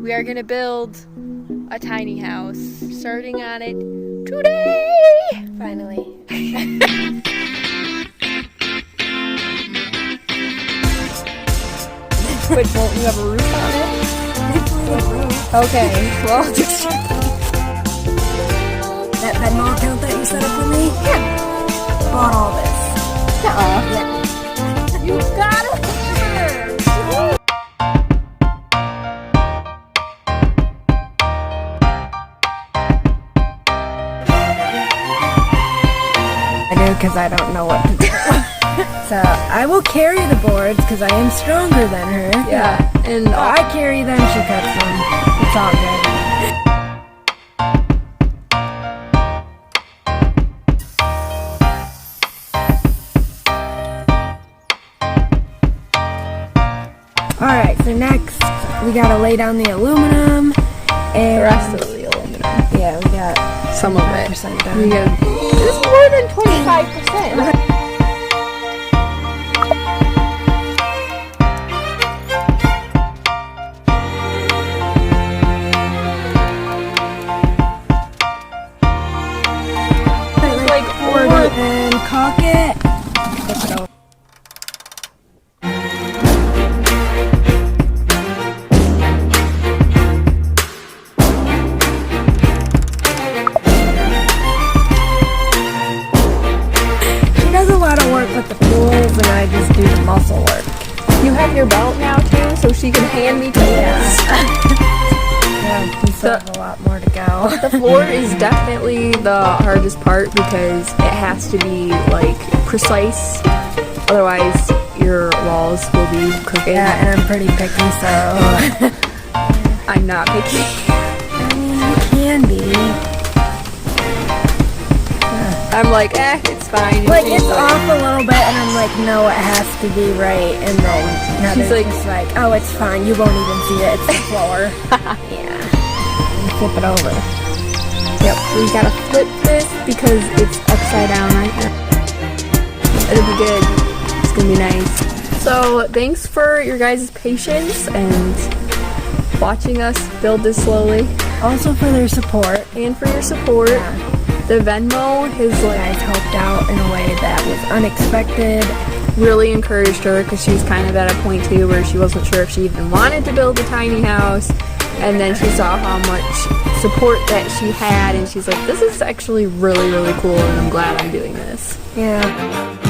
We are gonna build a tiny house. Starting on it today! Finally. Which won't you have a roof on it? Okay, well just... That Venmo account that you set up for me? Yeah. Bought all this. Yeah. You got it! I do because I don't know what to do. So I will carry the boards because I am stronger than her. Yeah, and I carry them, she cuts them. It's all good. Alright, so next we gotta lay down the aluminum and the rest of the aluminum. Yeah, we got Some of it. 5% done. We got, it's more than 25%. Like and caulk it. Flip it over. She does a lot of work with the tools, and I just do the muscle work. You have your belt now too, so she can hand me tools. Yeah, we still have a lot more to go. The floor is definitely the hardest part because it has to be like precise, otherwise your walls will be crooked. Yeah, and I'm pretty picky, so I'm not picky. I mean, you can be. I'm like, it's fine. Like, it's off a little bit, and I'm like, no, it has to be right. And then She's like, just like, oh, it's fine. You won't even see it. It's the floor. Yeah. And flip it over. Yep, we gotta flip this because it's upside down right now. It'll be good. It's gonna be nice. So, thanks for your guys' patience and watching us build this slowly. Also for their support. And for your support. Yeah. The Venmo has You guys helped out in a way that was unexpected. really encouraged her because she was kind of at a point too where she wasn't sure if she even wanted to build a tiny house, and then she saw how much support that she had and she's like, this is actually really, really cool and I'm glad I'm doing this. Yeah.